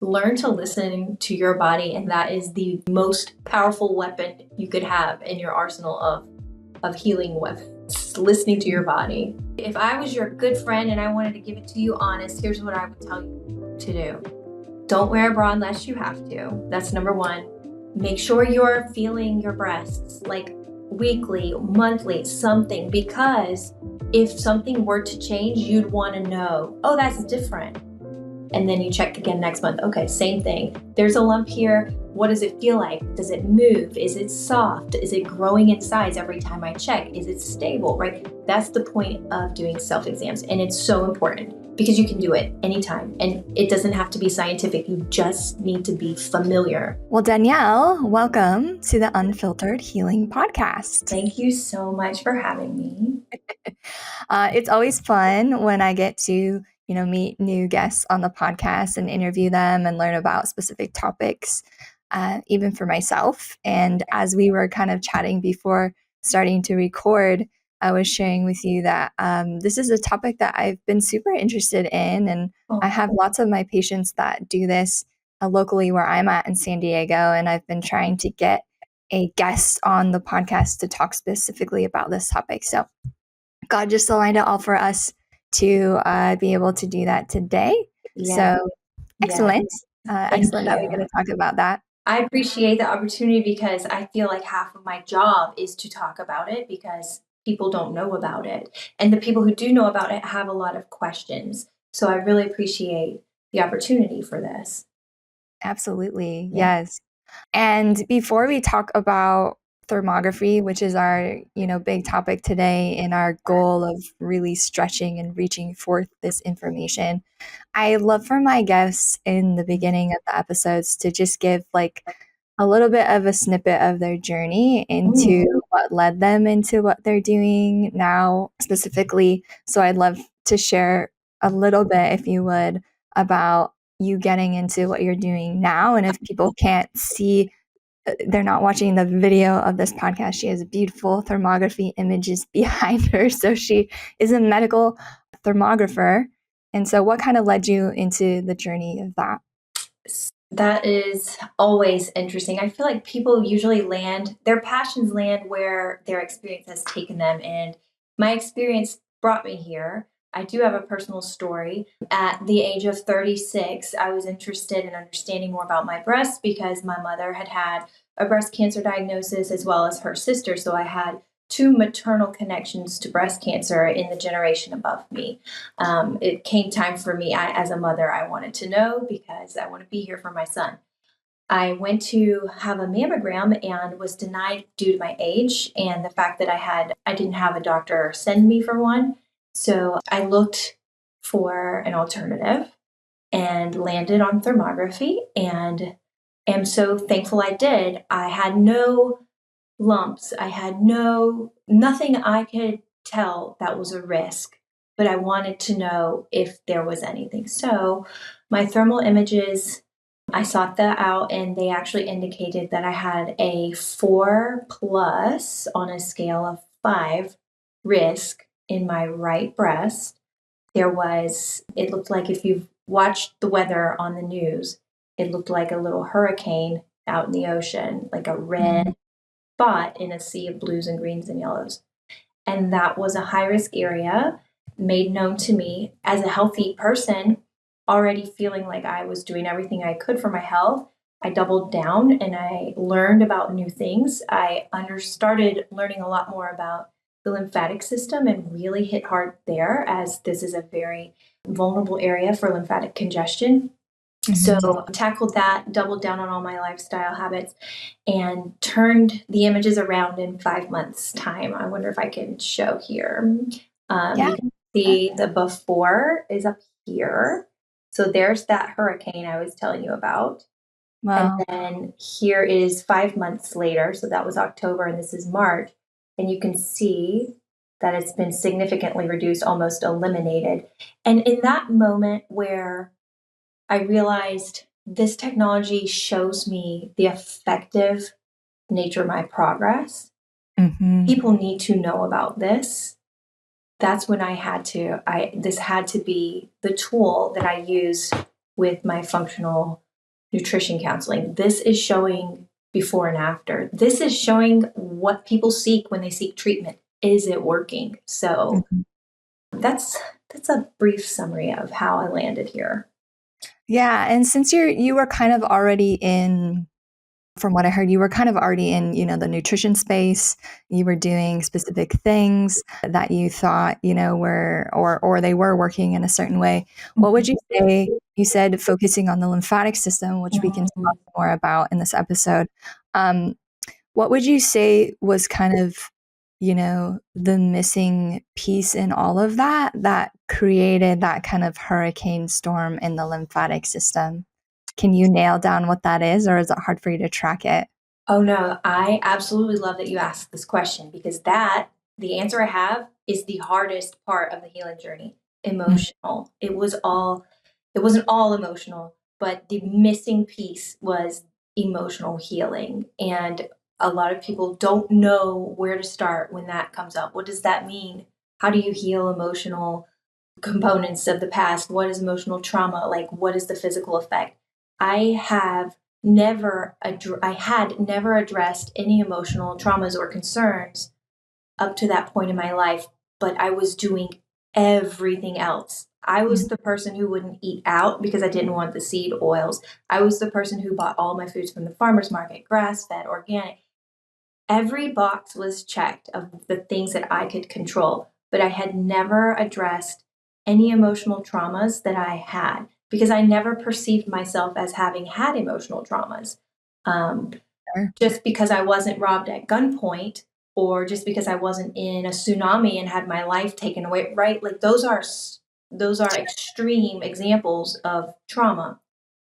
learn to listen to your body, and that is the most powerful weapon you could have in your arsenal of healing weapons. Listening to your body. If I was your good friend and I wanted to give it to you honest, here's what I would tell you to do. Don't wear a bra unless you have to. That's number one. Make sure you're feeling your breasts like weekly, monthly, something, because if something were to change, you'd want to know, oh, that's different. And then you check again next month. Okay, same thing. There's a lump here. What does it feel like? Does it move? Is it soft? Is it growing in size every time I check? Is it stable, right? That's the point of doing self-exams. And it's so important because you can do it anytime. And it doesn't have to be scientific. You just need to be familiar. Well, Danielle, welcome to the Unfiltered Healing Podcast. Thank you so much for having me. It's always fun when I get to meet new guests on the podcast and interview them and learn about specific topics, even for myself. And as we were kind of chatting before starting to record, I was sharing with you that this is a topic that I've been super interested in. And I have lots of my patients that do this locally where I'm at in San Diego. And I've been trying to get a guest on the podcast to talk specifically about this topic. So God just aligned it all for us to be able to do that today. Yeah. So excellent. Excellent that we're going to talk about that. I appreciate the opportunity because I feel like half of my job is to talk about it because people don't know about it. And the people who do know about it have a lot of questions. So I really appreciate the opportunity for this. Absolutely. Yeah. Yes. And before we talk about thermography, which is our, big topic today in our goal of really stretching and reaching forth this information, I love for my guests in the beginning of the episodes to just give like a little bit of a snippet of their journey into what led them into what they're doing now specifically. So I'd love to share a little bit, if you would, about you getting into what you're doing now. And if people can't see, they're not watching the video of this podcast, she has beautiful thermography images behind her. So she is a medical thermographer. And so what kind of led you into the journey of that? That is always interesting. I feel like people usually their passions land where their experience has taken them. And my experience brought me here. I do have a personal story. At the age of 36, I was interested in understanding more about my breasts because my mother had a breast cancer diagnosis as well as her sister. So I had two maternal connections to breast cancer in the generation above me. It came time for me, as a mother, I wanted to know because I want to be here for my son. I went to have a mammogram and was denied due to my age and the fact that I didn't have a doctor send me for one. So I looked for an alternative and landed on thermography and am so thankful I did. I had no lumps. I had nothing I could tell that was a risk, but I wanted to know if there was anything. So my thermal images, I sought that out and they actually indicated that I had a 4+ on a scale of 5 risk in my right breast. It looked like if you've watched the weather on the news, it looked like a little hurricane out in the ocean, like a red spot in a sea of blues and greens and yellows. And that was a high risk area made known to me as a healthy person, already feeling like I was doing everything I could for my health. I doubled down and I learned about new things. I started learning a lot more about the lymphatic system and really hit hard there, as this is a very vulnerable area for lymphatic congestion. Mm-hmm. So tackled that, doubled down on all my lifestyle habits, and turned the images around in 5 months' time. I wonder if I can show here. You can see the before is up here. So there's that hurricane I was telling you about. Wow. And then here is 5 months later. So that was October and this is March. And you can see that it's been significantly reduced, almost eliminated. And in that moment where I realized this technology shows me the effective nature of my progress, people need to know about this. That's when this had to be the tool that I use with my functional nutrition counseling. This is showing before and after. This is showing what people seek when they seek treatment. Is it working? So that's a brief summary of how I landed here. Yeah, and since you were kind of already in, from what I heard, you were kind of already in, the nutrition space. You were doing specific things that you thought, were, or they were working in a certain way. What would you say? You said focusing on the lymphatic system, which we can talk more about in this episode. What would you say was kind of, the missing piece in all of that created that kind of hurricane storm in the lymphatic system? Can you nail down what that is, or is it hard for you to track it? Oh no, I absolutely love that you asked this question, because the answer I have is the hardest part of the healing journey. Emotional. It wasn't all emotional, but the missing piece was emotional healing. And a lot of people don't know where to start when that comes up. What does that mean? How do you heal emotional components of the past? What is emotional trauma? Like, what is the physical effect? I had never addressed any emotional traumas or concerns up to that point in my life, but I was doing everything else. I was the person who wouldn't eat out because I didn't want the seed oils. I was the person who bought all my foods from the farmer's market, grass-fed, organic. Every box was checked of the things that I could control, but I had never addressed any emotional traumas that I had, because I never perceived myself as having had emotional traumas. Just because I wasn't robbed at gunpoint, or just because I wasn't in a tsunami and had my life taken away, right? Like those are extreme examples of trauma.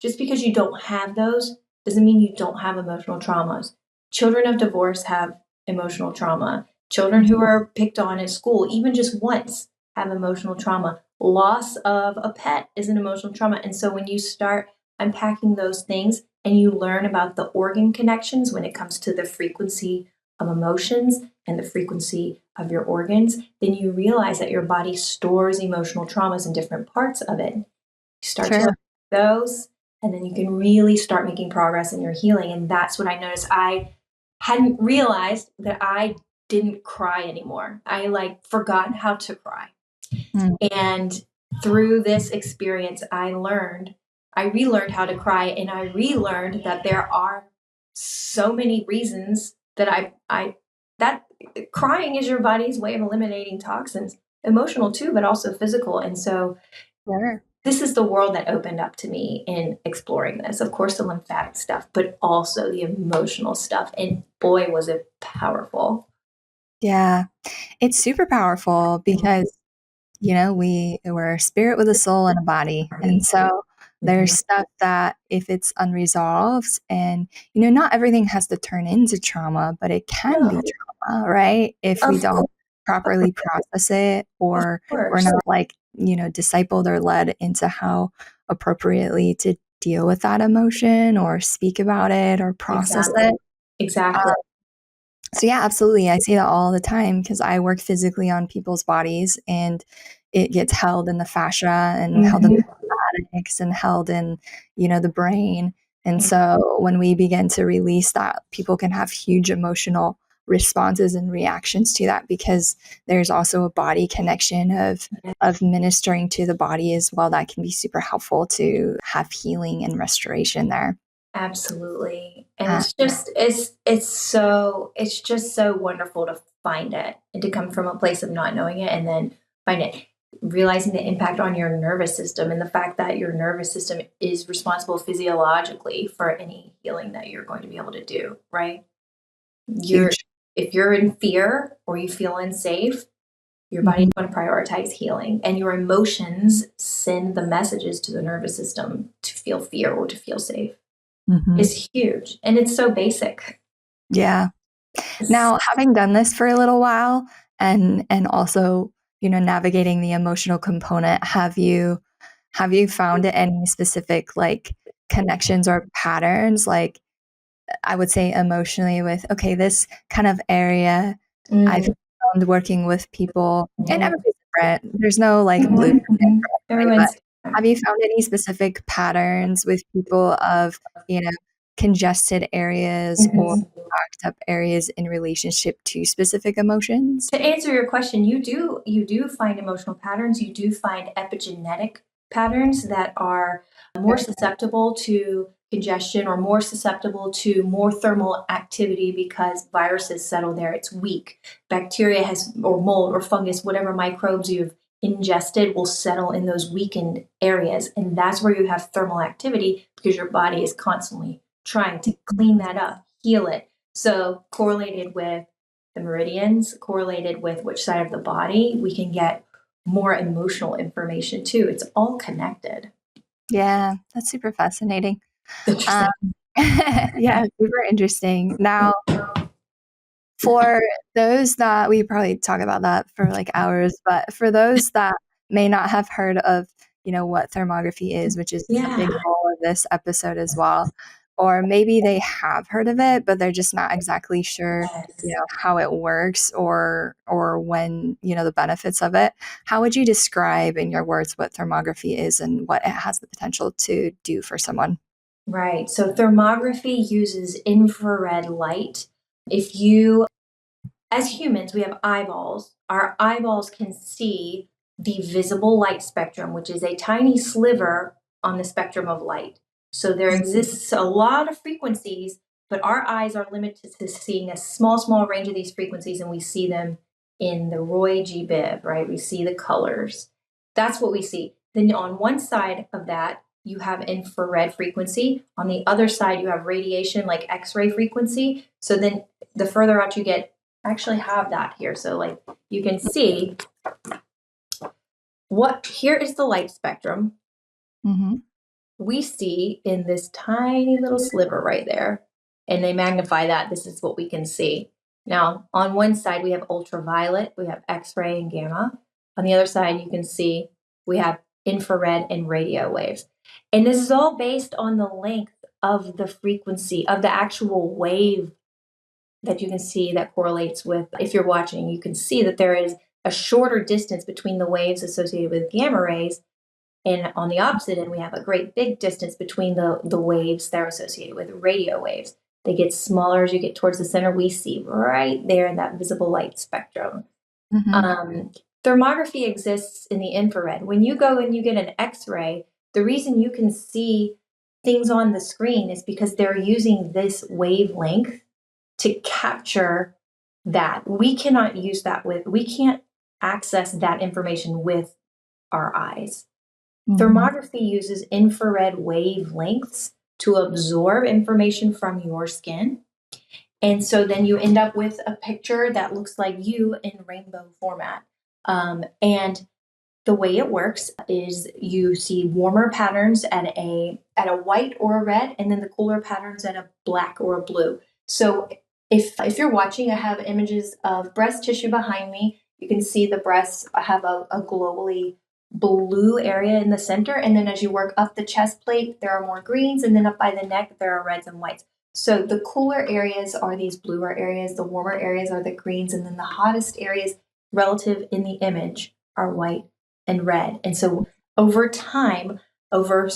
Just because you don't have those doesn't mean you don't have emotional traumas. Children of divorce have emotional trauma. Children who are picked on at school, even just once, have emotional trauma. Loss of a pet is an emotional trauma. And so when you start unpacking those things and you learn about the organ connections when it comes to the frequency of emotions and the frequency of your organs, then you realize that your body stores emotional traumas in different parts of it. You start to learn those, and then you can really start making progress in your healing. And that's what I noticed. I hadn't realized that I didn't cry anymore. I forgot how to cry. And through this experience, I relearned how to cry, and I relearned that there are so many reasons that that crying is your body's way of eliminating toxins, emotional too, but also physical. And so this is the world that opened up to me in exploring this. Of course, the lymphatic stuff, but also the emotional stuff. And boy, was it powerful. Yeah, it's super powerful because, we're a spirit with a soul and a body. And so there's stuff that if it's unresolved, and, not everything has to turn into trauma, but it can be trauma, right? If we don't properly process it, or we're not discipled or led into how appropriately to deal with that emotion or speak about it or process it. Exactly. So yeah, absolutely. I see that all the time because I work physically on people's bodies, and it gets held in the fascia and held in the lymphatics and held in, the brain. And so when we begin to release that, people can have huge emotional responses and reactions to that, because there's also a body connection of ministering to the body as well that can be super helpful to have healing and restoration there. Absolutely. And it's just so wonderful to find it and to come from a place of not knowing it, and then find it, realizing the impact on your nervous system, and the fact that your nervous system is responsible physiologically for any healing that you're going to be able to do, right? If you're in fear or you feel unsafe, your body's going to prioritize healing, and your emotions send the messages to the nervous system to feel fear or to feel safe. Is huge, and it's so basic. Yeah. Now, having done this for a little while, and also, navigating the emotional component, have you found any specific connections or patterns, I would say emotionally, with this kind of area I've found working with people, and everybody's different. There's no blueprint. Everyone's Have you found any specific patterns with people of, you know, congested areas or Mhm. backed up areas in relationship to specific emotions? To answer your question, you do find emotional patterns. You do find epigenetic patterns that are more susceptible to congestion or more susceptible to more thermal activity because viruses settle there. It's weak. Bacteria has or mold or fungus, whatever microbes you've ingested will settle in those weakened areas. And that's where you have thermal activity because your body is constantly trying to clean that up, heal it. So correlated with the meridians, correlated with which side of the body, we can get more emotional information too. It's all connected. Yeah, that's super fascinating. Um, Interesting. yeah, super interesting. Now, for those that we probably talk about that for like hours, but for those that may not have heard of, you know, what thermography is, which is a big Yeah. goal of this episode as well, or maybe they have heard of it, but they're just not exactly sure, you Yes. know, how it works or when, you know, the benefits of it. How would you describe in your words what thermography is and what it has the potential to do for someone? Right. So thermography uses infrared light. If you, as humans, we have eyeballs. Our eyeballs can see the visible light spectrum, which is a tiny sliver on the spectrum of light. So there exists a lot of frequencies, but our eyes are limited to seeing a small, small range of these frequencies, and we see them in the Roy G. Biv, right? We see the colors. That's what we see. Then on one side of that, you have infrared frequency. On the other side, you have radiation like X ray frequency. So then the further out you get, I actually have that here. So like you can see what here is the light spectrum Mm-hmm. we see in this tiny little sliver right there. And they magnify that. This is what we can see. Now, on one side, we have ultraviolet, we have X ray and gamma. On the other side, you can see we have infrared and radio waves. And this is all based on the length of the frequency of the actual wave that you can see that correlates with, if you're watching, you can see that there is a shorter distance between the waves associated with gamma rays. And on the opposite end, we have a great big distance between the waves that are associated with radio waves. They get smaller as you get towards the center. We see right there in that visible light spectrum. Mm-hmm. Um, Thermography exists in the infrared. When you go and you get an X ray, the reason you can see things on the screen is because they're using this wavelength to capture that. We cannot use that we can't access that information with our eyes. Mm-hmm. Thermography uses infrared wavelengths to absorb information from your skin. And so then you end up with a picture that looks like you in rainbow format. And the way it works is you see warmer patterns at a white or a red, and then the cooler patterns at a black or a blue. So if you're watching, I have images of breast tissue behind me. You can see the breasts have a globally blue area in the center, and then as you work up the chest plate, there are more greens, and then up by the neck, there are reds and whites. So the cooler areas are these bluer areas, the warmer areas are the greens, and then the hottest areas relative in the image are white and red. And so over time, over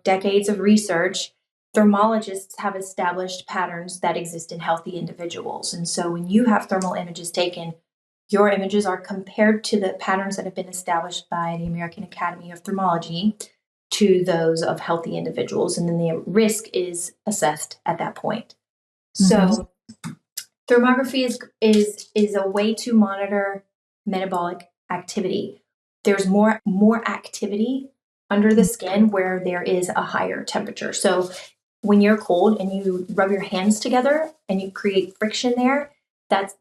decades of research, thermologists have established patterns that exist in healthy individuals. And so when you have thermal images taken, your images are compared to the patterns that have been established by the American Academy of Thermology to those of healthy individuals. And then the risk is assessed at that point. Mm-hmm. So thermography is a way to monitor metabolic activity. There's more activity under the skin where there is a higher temperature. So when you're cold and you rub your hands together and you create friction there,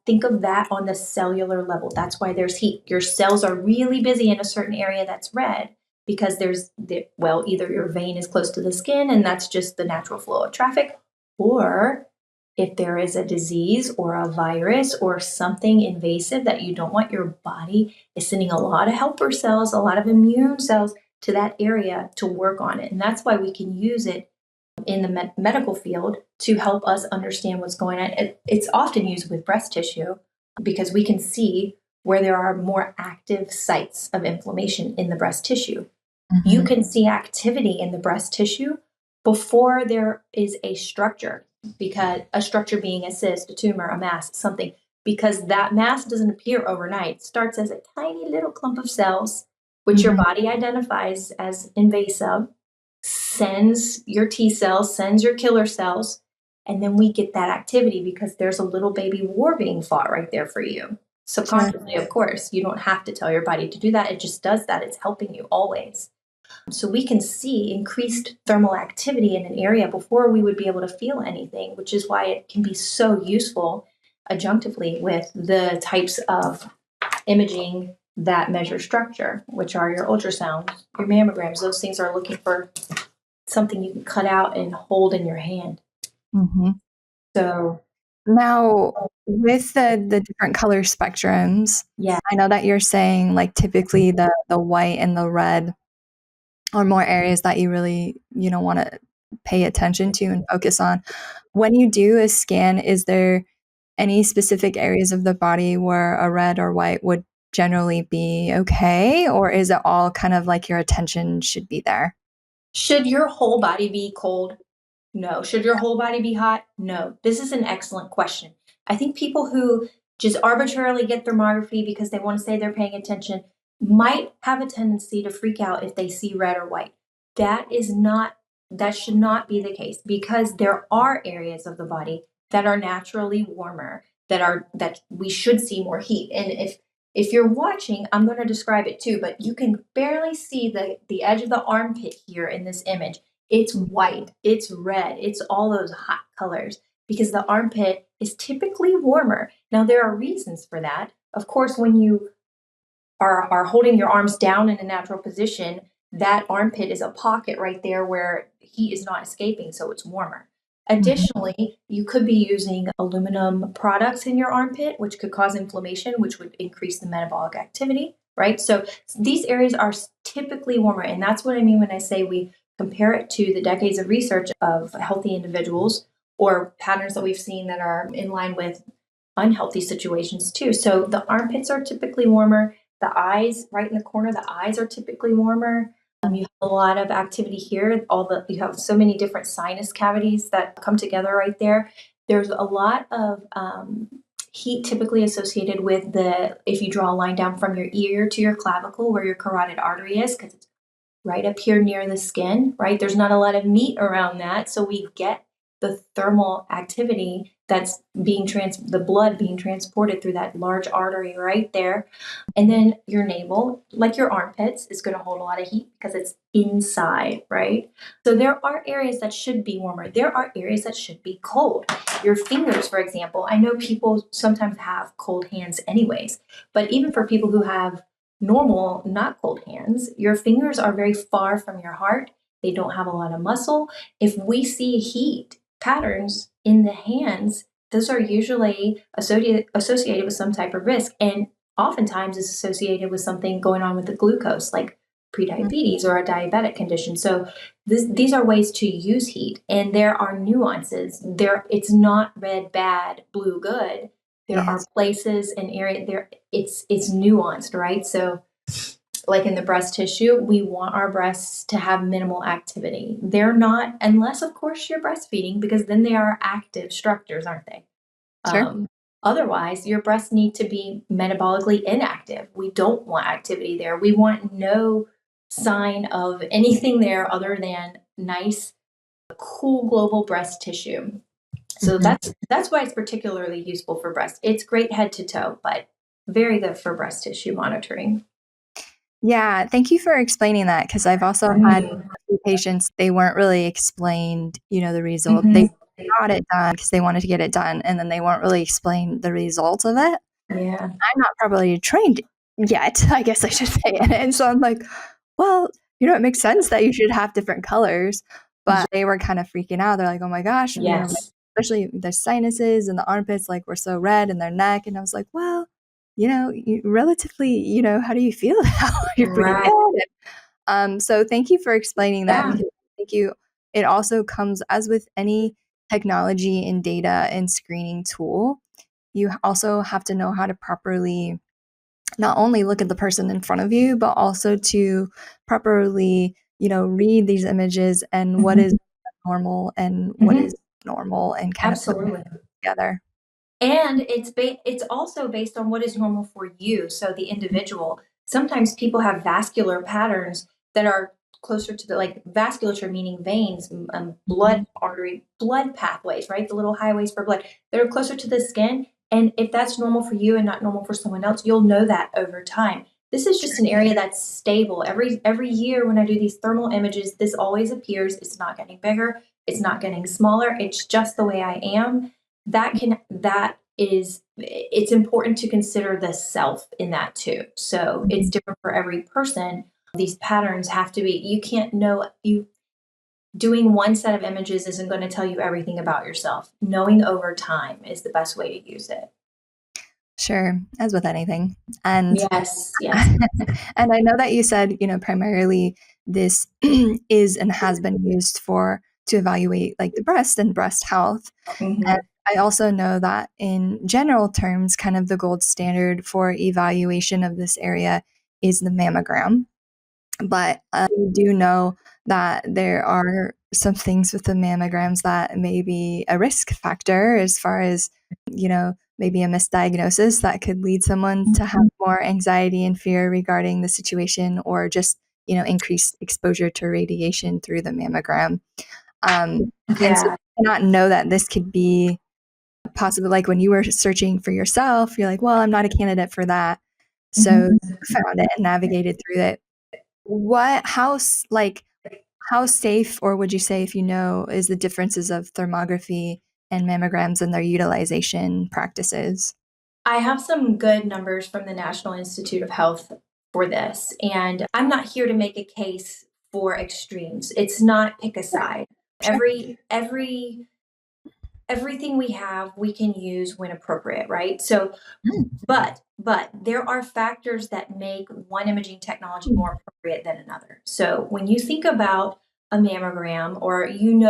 think of that on the cellular level. That's why there's heat. Your cells are really busy in a certain area that's red because either your vein is close to the skin and that's just the natural flow of traffic, or if there is a disease or a virus or something invasive that you don't want, your body is sending a lot of helper cells, a lot of immune cells to that area to work on it. And that's why we can use it in the medical field to help us understand what's going on. It's often used with breast tissue because we can see where there are more active sites of inflammation in the breast tissue. You can see activity in the breast tissue before there is a structure, because a structure being a cyst, a tumor, a mass, something, because that mass doesn't appear overnight. It starts as a tiny little clump of cells, which your body identifies as invasive, sends your T cells, sends your killer cells, and then we get that activity because there's a little baby war being fought right there for you. Subconsciously, of course. You don't have to tell your body to do that. It just does that. It's helping you always. So we can see increased thermal activity in an area before we would be able to feel anything, which is why it can be so useful adjunctively with the types of imaging that measure structure, which are your ultrasounds, your mammograms. Those things are looking for something you can cut out and hold in your hand. So now, with the different color spectrums, I know that you're saying like typically the white and the red are more areas that you really want to pay attention to and focus on. When you do a scan, is there any specific areas of the body where a red or white would generally be okay, or is it all kind of like your attention should be there? Should your whole body be cold? No. Should your whole body be hot? No. This is an excellent question. I think people who just arbitrarily get thermography because they want to say they're paying attention might have a tendency to freak out if they see red or white. That should not be the case, because there are areas of the body that are naturally warmer, that we should see more heat. And if you're watching, I'm going to describe it too, but you can barely see the edge of the armpit here in this image. It's white, it's red, it's all those hot colors, because the armpit is typically warmer. Now, there are reasons for that. Of course, when you are holding your arms down in a natural position, that armpit is a pocket right there where heat is not escaping, so it's warmer. Additionally, you could be using aluminum products in your armpit, which could cause inflammation, which would increase the metabolic activity, right? So these areas are typically warmer. And that's what I mean when I say we compare it to the decades of research of healthy individuals, or patterns that we've seen that are in line with unhealthy situations too. So the armpits are typically warmer. The eyes, right in the corner, the eyes are typically warmer. You have a lot of activity here. You have so many different sinus cavities that come together right there. There's a lot of heat typically associated with if you draw a line down from your ear to your clavicle where your carotid artery is, because it's right up here near the skin, right? There's not a lot of meat around that. So we get the thermal activity that's the blood being transported through that large artery right there. And then your navel, like your armpits, is going to hold a lot of heat because it's inside, right? So there are areas that should be warmer. There are areas that should be cold. Your fingers, for example, I know people sometimes have cold hands anyways, but even for people who have normal, not cold hands, your fingers are very far from your heart. They don't have a lot of muscle. If we see heat patterns in the hands, those are usually associated with some type of risk, and oftentimes is associated with something going on with the glucose, like prediabetes or a diabetic condition. So these are ways to use heat, and there are nuances. It's not red bad, blue good. There are places and area there. It's nuanced, right? So like in the breast tissue, we want our breasts to have minimal activity. They're not, unless of course you're breastfeeding, because then they are active structures, aren't they? Sure. Otherwise, your breasts need to be metabolically inactive. We don't want activity there. We want no sign of anything there other than nice, cool global breast tissue. So that's why it's particularly useful for breast. It's great head to toe, but very good for breast tissue monitoring. Yeah, thank you for explaining that, because I've also had a few patients, they weren't really explained, the result. They got it done because they wanted to get it done, and then they weren't really explained the results of it. Yeah. I'm not properly trained yet, I guess I should say. And so I'm like, well, it makes sense that you should have different colors. But they were kind of freaking out. They're like, oh my gosh, especially the sinuses and the armpits, like were so red, and their neck. And I was like, well, relatively, how do you feel now? You're pretty good. So thank you for explaining that, because thank you. It also comes, as with any technology and data and screening tool, you also have to know how to properly not only look at the person in front of you, but also to properly, read these images and what is normal and what is normal, and kind of put them Absolutely. together. And it's also based on what is normal for you. So the individual, sometimes people have vascular patterns that are closer to the, like, vasculature, meaning veins, blood artery, blood pathways, right? The little highways for blood that are closer to the skin. And if that's normal for you and not normal for someone else, you'll know that over time. This is just an area that's stable. Every year when I do these thermal images, this always appears. It's not getting bigger. It's not getting smaller. It's just the way I am. It's important to consider the self in that too. So it's different for every person. These patterns have to be, you can't know, you doing one set of images isn't going to tell you everything about yourself. Knowing over time is the best way to use it. Sure, as with anything. And Yes. and I know that you said, primarily this is and has been used to evaluate like the breast and breast health. And Mm-hmm. I also know that in general terms, kind of the gold standard for evaluation of this area is the mammogram. But we do know that there are some things with the mammograms that may be a risk factor, as far as, maybe a misdiagnosis that could lead someone to have more anxiety and fear regarding the situation, or just, increased exposure to radiation through the mammogram. And so Yeah. I not know that this could be possible. Like when you were searching for yourself, you're like, well, I'm not a candidate for that. So Mm-hmm. you found it and navigated through it. Like, how safe, or would you say, if is the differences of thermography and mammograms and their utilization practices? I have some good numbers from the National Institute of Health for this, and I'm not here to make a case for extremes. It's not pick a side. Sure. Everything we have we can use when appropriate, right? So but there are factors that make one imaging technology more appropriate than another. So when you think about a mammogram, or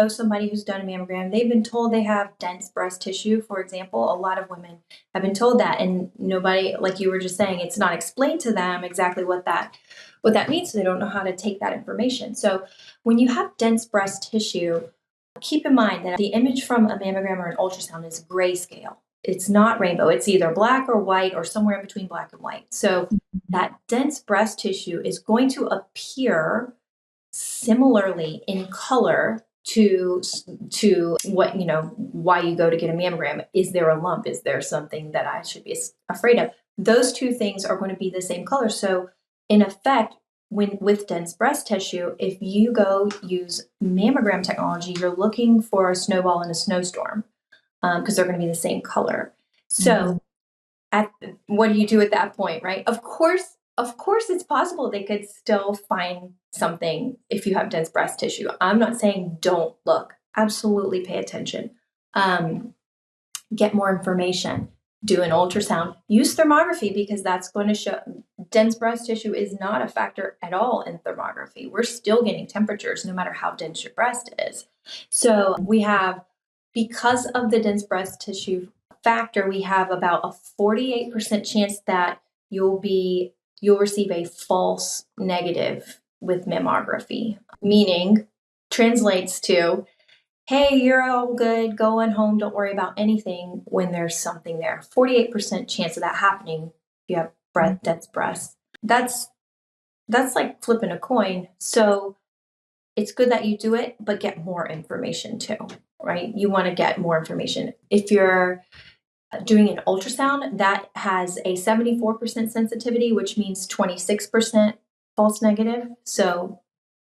somebody who's done a mammogram, they've been told they have dense breast tissue, for example. A lot of women have been told that, and nobody, like you were just saying, it's not explained to them exactly what that means, so they don't know how to take that information. So when you have dense breast tissue, keep in mind that the image from a mammogram or an ultrasound is grayscale. It's not rainbow. It's either black or white, or somewhere in between black and white. So that dense breast tissue is going to appear similarly in color to what, why you go to get a mammogram. Is there a lump? Is there something that I should be afraid of? Those two things are going to be the same color. So in effect, when with dense breast tissue, if you go use mammogram technology, you're looking for a snowball in a snowstorm, because they're going to be the same color. So what do you do at that point, right? Of course, it's possible they could still find something if you have dense breast tissue. I'm not saying don't look. Absolutely pay attention. Get more information. Do an ultrasound. Use thermography, because that's going to show dense breast tissue is not a factor at all in thermography. We're still getting temperatures no matter how dense your breast is. So because of the dense breast tissue factor, we have about a 48% chance that you'll receive a false negative with mammography, meaning translates to, hey, you're all good, go on home, don't worry about anything, when there's something there. 48% chance of that happening if you have dense breasts. That's like flipping a coin. So it's good that you do it, but get more information too, right? You want to get more information. If you're doing an ultrasound, that has a 74% sensitivity, which means 26% false negative. So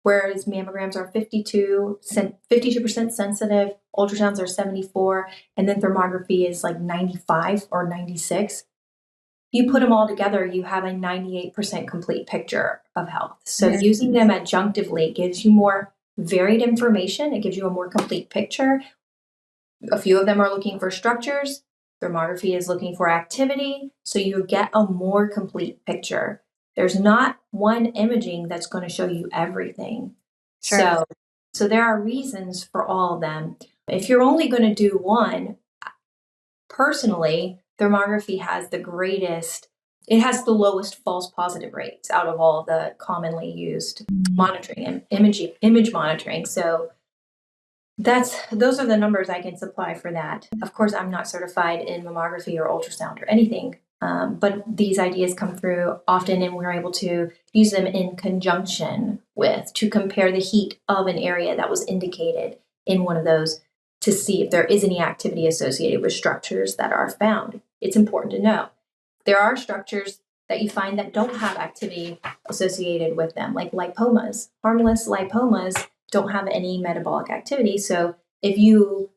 whereas mammograms are 52% sensitive, ultrasounds are 74, and then thermography is like 95 or 96. You put them all together, you have a 98% complete picture of health. So using them adjunctively gives you more varied information. It gives you a more complete picture. A few of them are looking for structures. Thermography is looking for activity. So you get a more complete picture. There's not one imaging that's going to show you everything. Sure. So there are reasons for all of them. If you're only going to do one, personally, thermography has the greatest it has the lowest false positive rates out of all the commonly used monitoring and image monitoring. So those are the numbers I can supply for that. Of course, I'm not certified in mammography or ultrasound or anything, but these ideas come through often, and we're able to use them in conjunction with to compare the heat of an area that was indicated in one of those to see if there is any activity associated with structures that are found. It's important to know there are structures that you find that don't have activity associated with them, like lipomas. Harmless lipomas don't have any metabolic activity. So if you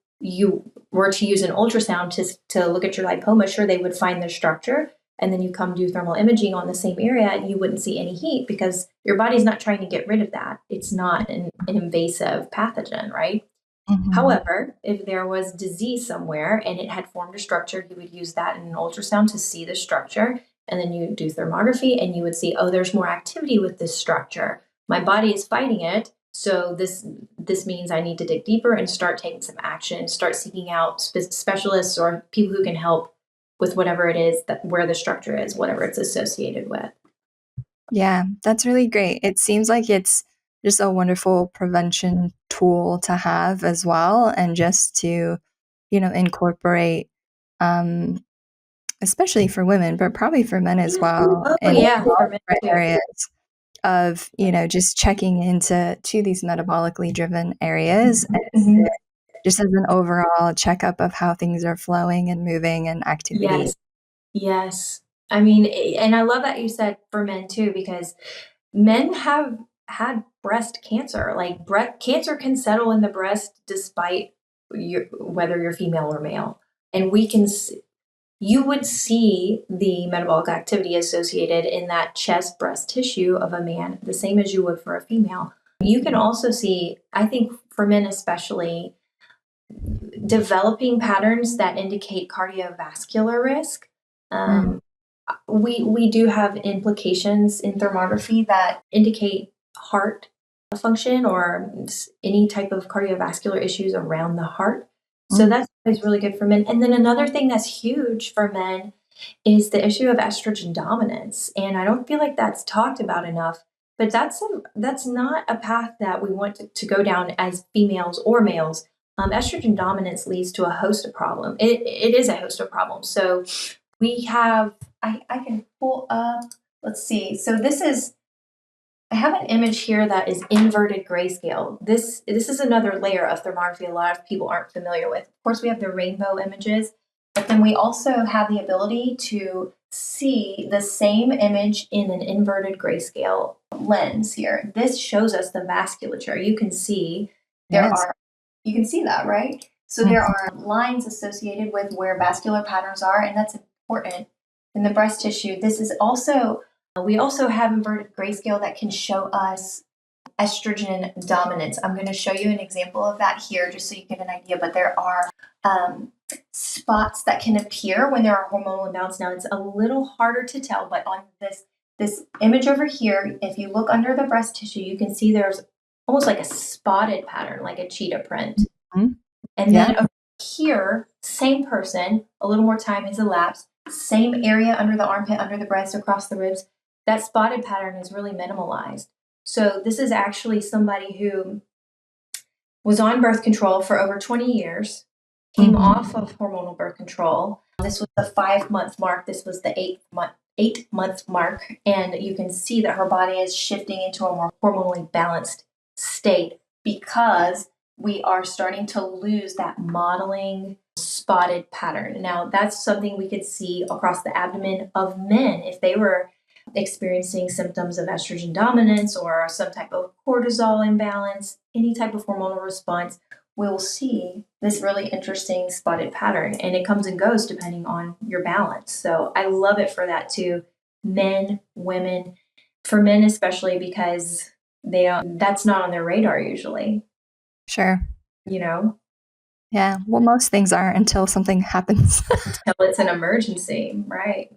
were to use an ultrasound to look at your lipoma, sure, they would find the structure, and then you come do thermal imaging on the same area and you wouldn't see any heat because your body's not trying to get rid of that. It's not an invasive pathogen, right? Mm-hmm. However, if there was disease somewhere and it had formed a structure, you would use that in an ultrasound to see the structure. And then you do thermography and you would see, oh, there's more activity with this structure. My body is fighting it. So this means I need to dig deeper and start taking some action, start seeking out specialists or people who can help with whatever it is that where the structure is, whatever it's associated with. Yeah, that's really great. It seems like it's just a wonderful prevention tool to have as well, and just to, incorporate, especially for women, but probably for men as well, Oh, in yeah, all for men different too. areas of, just checking into these metabolically driven areas, Mm-hmm. just as an overall checkup of how things are flowing and moving and activity. Yes. Yes. I mean, and I love that you said for men too, because men have had breast cancer. Like breast cancer can settle in the breast despite whether you're female or male. And you would see the metabolic activity associated in that chest breast tissue of a man, the same as you would for a female. You can also see, I think for men especially, developing patterns that indicate cardiovascular risk. We do have implications in thermography that indicate heart function or any type of cardiovascular issues around the heart. So that's always really good for men. And then another thing that's huge for men is the issue of estrogen dominance. And I don't feel like that's talked about enough. But that's not a path that we want to go down as females or males. Estrogen dominance leads to a host of problems. It is a host of problems. So we have, I can pull up, let's see. So I have an image here that is inverted grayscale. This is another layer of thermography a lot of people aren't familiar with. Of course, we have the rainbow images, but then we also have the ability to see the same image in an inverted grayscale lens here. This shows us the vasculature. You can see you can see that, right? So there are lines associated with where vascular patterns are, and that's important in the breast tissue. We also have inverted grayscale that can show us estrogen dominance. I'm going to show you an example of that here just so you get an idea, but there are spots that can appear when there are hormonal imbalance. Now, it's a little harder to tell, but on this image over here, if you look under the breast tissue, you can see there's almost like a spotted pattern, like a cheetah print. Mm-hmm. And then over here, same person, a little more time has elapsed, same area under the armpit, under the breast, across the ribs. That spotted pattern is really minimalized. So this is actually somebody who was on birth control for over 20 years, came off of hormonal birth control. This was the 5-month mark. This was the 8-month mark. And you can see that her body is shifting into a more hormonally balanced state because we are starting to lose that modeling spotted pattern. Now, that's something we could see across the abdomen of men if they were experiencing symptoms of estrogen dominance or some type of cortisol imbalance, any type of hormonal response. We'll see this really interesting spotted pattern, and it comes and goes depending on your balance. So I love it for that too. Men, women, for men especially because that's not on their radar usually. Sure. Yeah. Well, most things aren't until something happens. Until it's an emergency, right?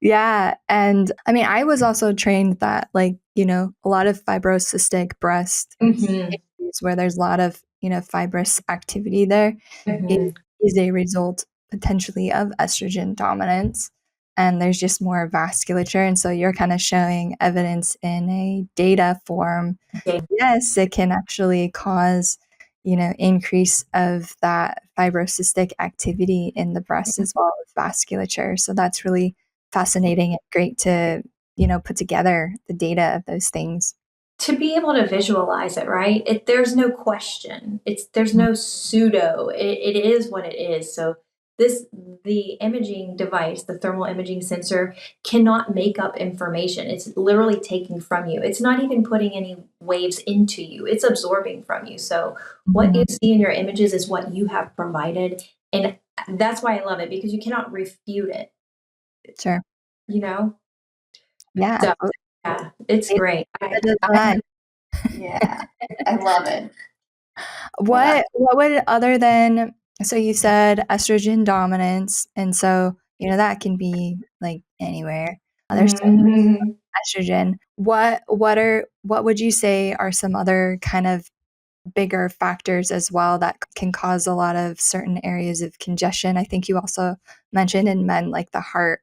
Yeah. And I mean, I was also trained that, a lot of fibrocystic breast issues where there's a lot of, fibrous activity there is a result potentially of estrogen dominance. and there's just more vasculature. And so you're kind of showing evidence in a data form. Yes, it can actually cause, increase of that fibrocystic activity in the breast as well as vasculature. So that's really fascinating and great to, put together the data of those things. To be able to visualize it, right? There's no question. There's no pseudo. It is what it is. So the imaging device, the thermal imaging sensor, cannot make up information. It's literally taking from you. It's not even putting any waves into you. It's absorbing from you. So what you see in your images is what you have provided. And that's why I love it, because you cannot refute it. Sure. You know? Yeah. So yeah, it's great. Yeah, I love it. What would, other than, so you said estrogen dominance, and so that can be like anywhere. There's estrogen. What would you say are some other kind of bigger factors as well that can cause a lot of certain areas of congestion? I think you also mentioned in men, like the heart.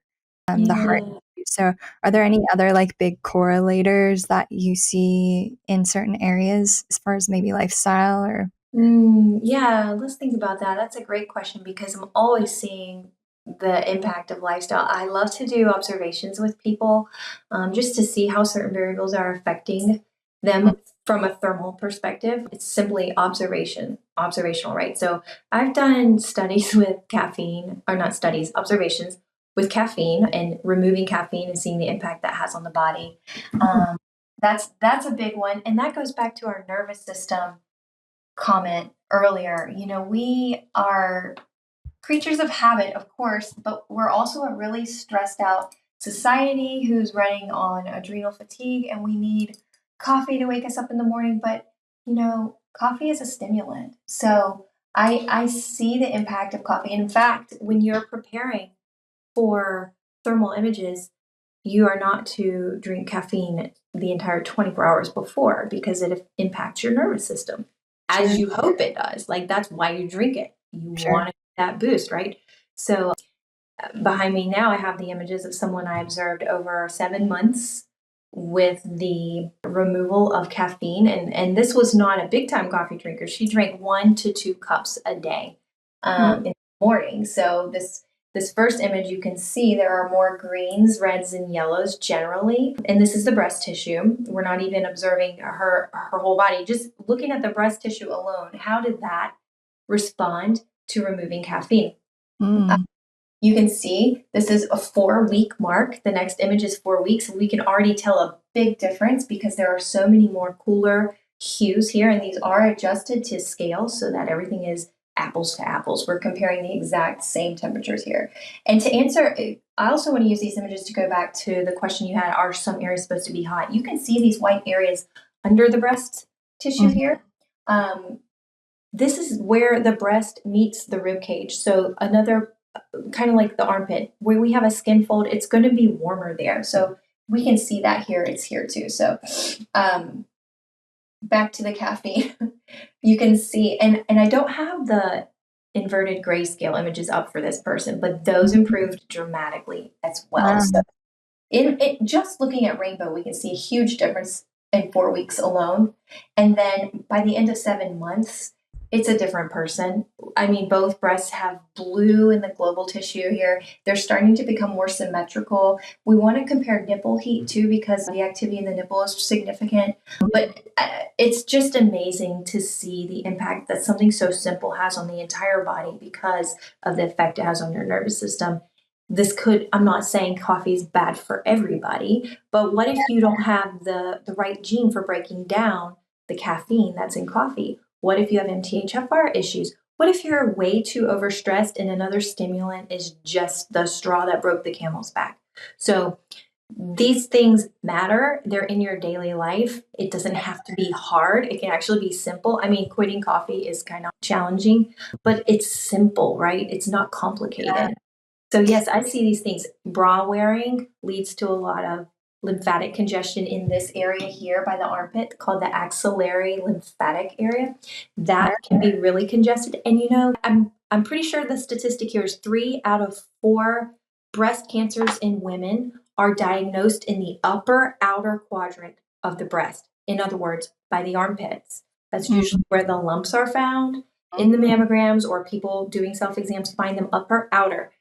So are there any other like big correlators that you see in certain areas as far as maybe lifestyle or? Yeah, let's think about that. That's a great question, because I'm always seeing the impact of lifestyle. I love to do observations with people, just to see how certain variables are affecting them from a thermal perspective. It's simply observational, right? So I've done studies with caffeine, or not studies, observations with caffeine and removing caffeine and seeing the impact that has on the body. That's a big one, and that goes back to our nervous system comment earlier. We are creatures of habit, of course, but we're also a really stressed out society who's running on adrenal fatigue, and we need coffee to wake us up in the morning. But, coffee is a stimulant. So I see the impact of coffee. In fact, when you're preparing for thermal images, you are not to drink caffeine the entire 24 hours before, because it impacts your nervous system, as you hope it does. Like, that's why you drink it. You want that boost, right? So behind me now, I have the images of someone I observed over 7 months with the removal of caffeine. And this was not a big time coffee drinker. She drank 1 to 2 cups a day in the morning. So this first image, you can see there are more greens, reds, and yellows generally. And this is the breast tissue. We're not even observing her whole body. Just looking at the breast tissue alone, how did that respond to removing caffeine? You can see this is a 4-week mark. The next image is 4 weeks. We can already tell a big difference, because there are so many more cooler hues here, and these are adjusted to scale so that everything is apples to apples. We're comparing the exact same temperatures here. And to answer, I also want to use these images to go back to the question you had, are some areas supposed to be hot? You can see these white areas under the breast tissue here. This is where the breast meets the rib cage. So another kind of like the armpit, where we have a skin fold, it's going to be warmer there. So we can see that here. It's here too. So back to the caffeine, you can see, and I don't have the inverted grayscale images up for this person, but those improved dramatically as well. So in just looking at rainbow, we can see a huge difference in 4 weeks alone. And then by the end of 7 months, it's a different person. I mean, both breasts have blue in the global tissue here. They're starting to become more symmetrical. We want to compare nipple heat too, because the activity in the nipple is significant. But it's just amazing to see the impact that something so simple has on the entire body, because of the effect it has on your nervous system. I'm not saying coffee is bad for everybody, but what if you don't have the right gene for breaking down the caffeine that's in coffee? What if you have MTHFR issues? What if you're way too overstressed and another stimulant is just the straw that broke the camel's back? So these things matter. They're in your daily life. It doesn't have to be hard. It can actually be simple. I mean, quitting coffee is kind of challenging, but it's simple, right? It's not complicated. So yes, I see these things. Bra wearing leads to a lot of lymphatic congestion in this area here by the armpit, called the axillary lymphatic area. That can be really congested. And I'm pretty sure the statistic here is 3 out of 4 breast cancers in women are diagnosed in the upper outer quadrant of the breast. In other words, by the armpits. That's usually where the lumps are found in the mammograms, or people doing self-exams find them upper outer.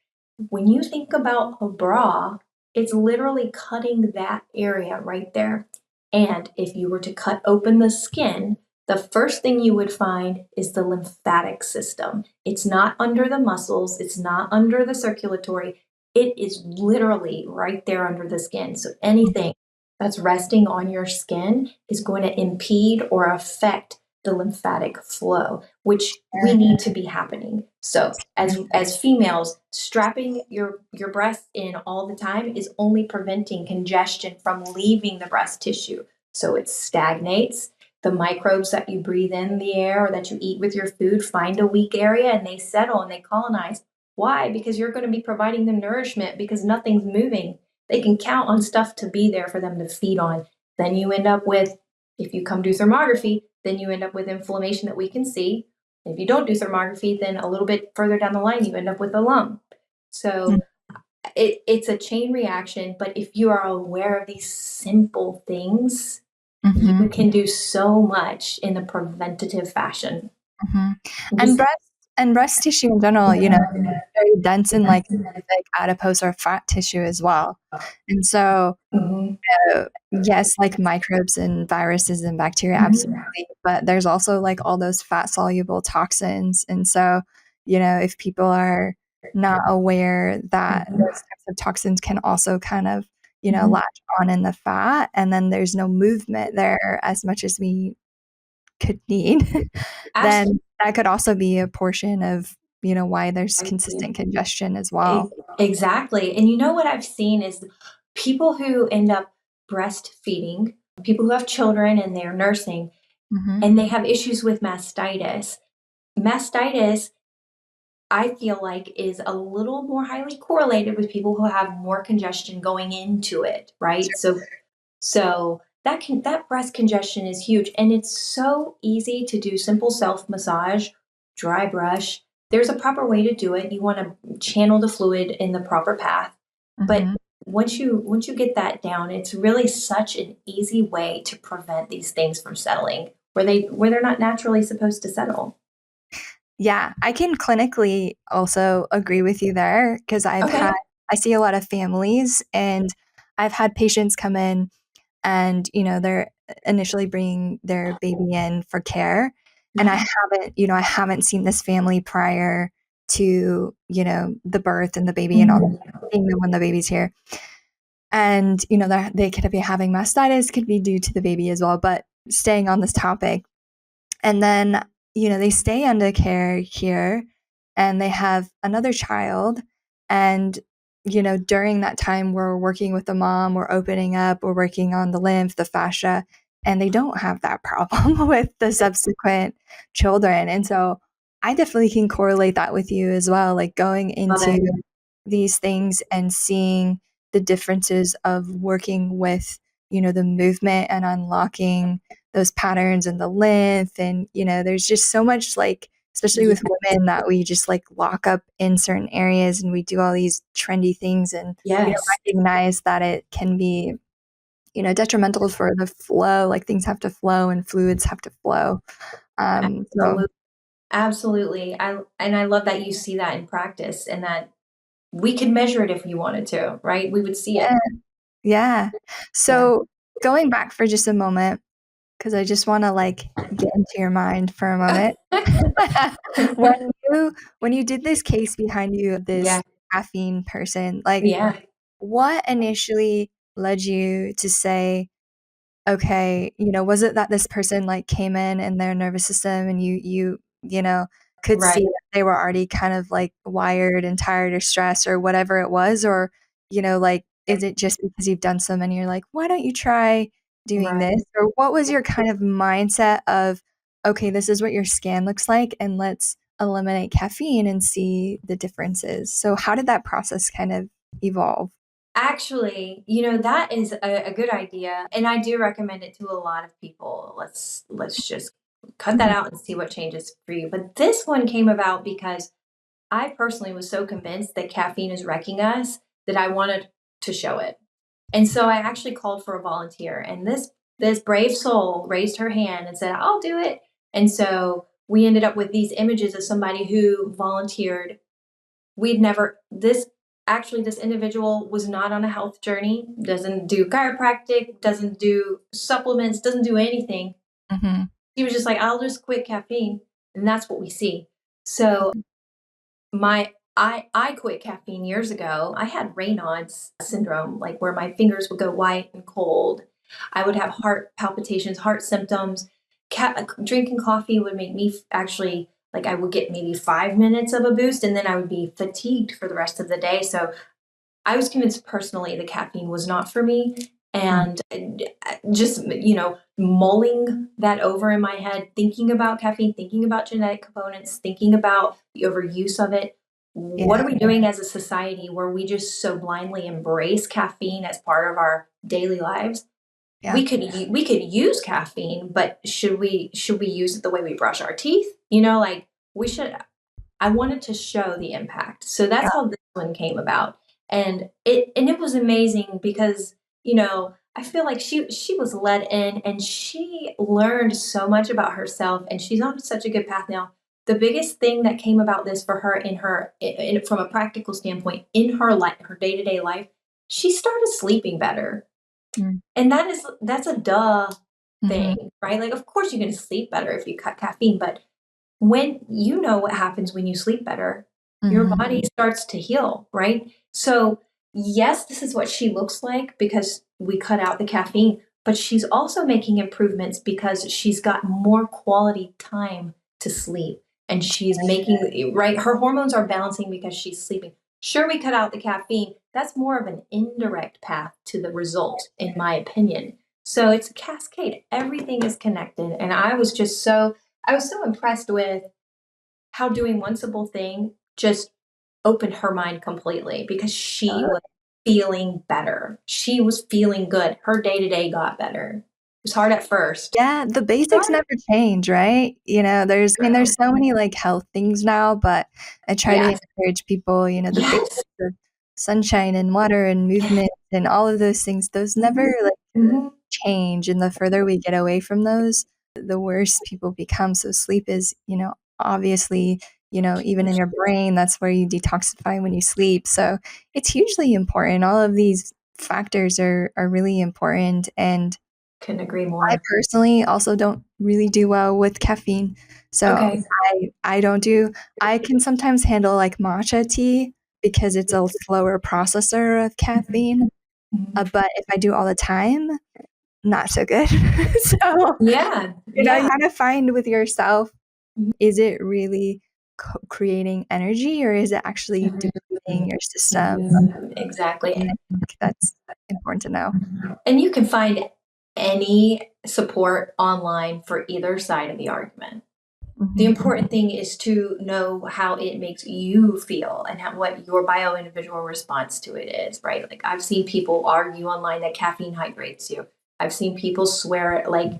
When you think about a bra, it's literally cutting that area right there. And if you were to cut open the skin, the first thing you would find is the lymphatic system. It's not under the muscles, it's not under the circulatory. It is literally right there under the skin. So anything that's resting on your skin is going to impede or affect the lymphatic flow, which we need to be happening. So as females, strapping your breasts in all the time is only preventing congestion from leaving the breast tissue. So it stagnates. The microbes that you breathe in the air or that you eat with your food find a weak area and they settle and they colonize. Why? Because you're going to be providing them nourishment because nothing's moving. They can count on stuff to be there for them to feed on. Then you end up with, if you come do thermography, then you end up with inflammation that we can see. If you don't do thermography, then a little bit further down the line, you end up with a lump. So it's a chain reaction, but if you are aware of these simple things, you can do so much in a preventative fashion. And breast tissue in general, you know, very dense in like adipose or fat tissue as well. And so, yes, like microbes and viruses and bacteria, absolutely. But there's also like all those fat soluble toxins. And so, you know, if people are not aware that those types of toxins can also kind of, you know, latch on in the fat, and then there's no movement there as much as we could need, then that could also be a portion of, you know, why there's consistent congestion as well. Exactly. And you know what I've seen is people who end up breastfeeding, people who have children and they're nursing, and they have issues with mastitis. Mastitis, I feel like, is a little more highly correlated with people who have more congestion going into it, right? So that breast congestion is huge, and it's so easy to do simple self massage, dry brush. There's a proper way to do it. You want to channel the fluid in the proper path, but once you get that down, it's really such an easy way to prevent these things from settling where they're not naturally supposed to settle. Yeah, I can clinically also agree with you there because I see a lot of families, and I've had patients come in and, you know, they're initially bringing their baby in for care. And I haven't seen this family prior to, you know, the birth and the baby and all, seeing them when the baby's here. And, you know, they could be having mastitis, could be due to the baby as well. But staying on this topic, and then, you know, they stay under care here and they have another child. And, you know, during that time, we're working with the mom, we're opening up, we're working on the lymph, the fascia, and they don't have that problem with the subsequent children. And so I definitely can correlate that with you as well, like going into these things and seeing the differences of working with, you know, the movement and unlocking those patterns and the lymph. And, you know, there's just so much, like, especially with women, that we just like lock up in certain areas and we do all these trendy things and we don't recognize that it can be, you know, detrimental for the flow. Like things have to flow and fluids have to flow. Absolutely. I love that you see that in practice and that we could measure it if you wanted to, right? We would see it. Yeah. So going back for just a moment, because I just want to like get into your mind for a moment. When you did this case behind you of this caffeine person, like what initially led you to say, okay, you know, was it that this person like came in and their nervous system and you know, could see that they were already kind of like wired and tired or stressed or whatever it was? Or, you know, like, is it just because you've done so many, you're like, why don't you try doing this? Or what was your kind of mindset of, okay, this is what your scan looks like and let's eliminate caffeine and see the differences. So how did that process kind of evolve? Actually, you know, that is a good idea. And I do recommend it to a lot of people. Let's just cut that out and see what changes for you. But this one came about because I personally was so convinced that caffeine is wrecking us that I wanted to show it. And so I actually called for a volunteer, and this brave soul raised her hand and said, I'll do it. And so we ended up with these images of somebody who volunteered. We'd never, this individual was not on a health journey, doesn't do chiropractic, doesn't do supplements, doesn't do anything. Mm-hmm. He was just like, I'll just quit caffeine. And that's what we see. So I quit caffeine years ago. I had Raynaud's syndrome, like where my fingers would go white and cold. I would have heart palpitations, heart symptoms. Drinking coffee would make me actually, like, I would get maybe 5 minutes of a boost, and then I would be fatigued for the rest of the day. So I was convinced personally the caffeine was not for me. And just, mulling that over in my head, thinking about caffeine, thinking about genetic components, thinking about the overuse of it. Yeah. What are we doing as a society where we just so blindly embrace caffeine as part of our daily lives? Yeah. We could use caffeine, but should we use it the way we brush our teeth? Like we should. I wanted to show the impact. So that's how this one came about. And it was amazing because, I feel like she was led in, and she learned so much about herself, and she's on such a good path now. The biggest thing that came about this for her from a practical standpoint in her life, her day-to-day life, she started sleeping better. And that's a duh thing, right? Like, of course you're going to sleep better if you cut caffeine, but when you know what happens when you sleep better, your body starts to heal, right? So yes, this is what she looks like because we cut out the caffeine, but she's also making improvements because she's got more quality time to sleep, and she's making, right, her hormones are balancing because she's sleeping. Sure, we cut out the caffeine. That's more of an indirect path to the result, in my opinion. So it's a cascade. Everything is connected. And I was so impressed with how doing one simple thing just opened her mind completely because she was feeling better. She was feeling good. Her day to day got better. It was hard at first. Yeah, the basics never change, right? There's so many like health things now, but I try to encourage people, the basics of sunshine and water and movement and all of those things, those never like change. And the further we get away from those, the worse people become. So sleep is, obviously, even in your brain, that's where you detoxify when you sleep. So it's hugely important. All of these factors are really important. And couldn't agree more. I personally also don't really do well with caffeine. So I can sometimes handle like matcha tea because it's a slower processor of caffeine. But if I do all the time, not so good. So you gotta find with yourself, is it really creating energy or is it actually depleting your system? Exactly. And I think that's important to know. And you can find any support online for either side of the argument. The important thing is to know how it makes you feel and what your bio-individual response to it is, right? Like I've seen people argue online that caffeine hydrates you. I've seen people swear like,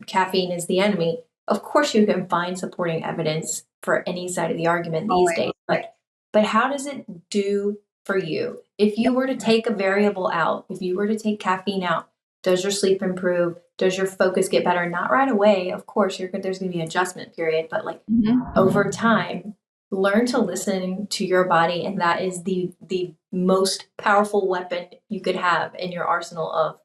caffeine is the enemy. Of course you can find supporting evidence for any side of the argument these days, but how does it do for you? If you were to take a variable out, if you were to take caffeine out, does your sleep improve? Does your focus get better? Not right away. Of course, there's going to be an adjustment period, but like over time, learn to listen to your body. And that is the most powerful weapon you could have in your arsenal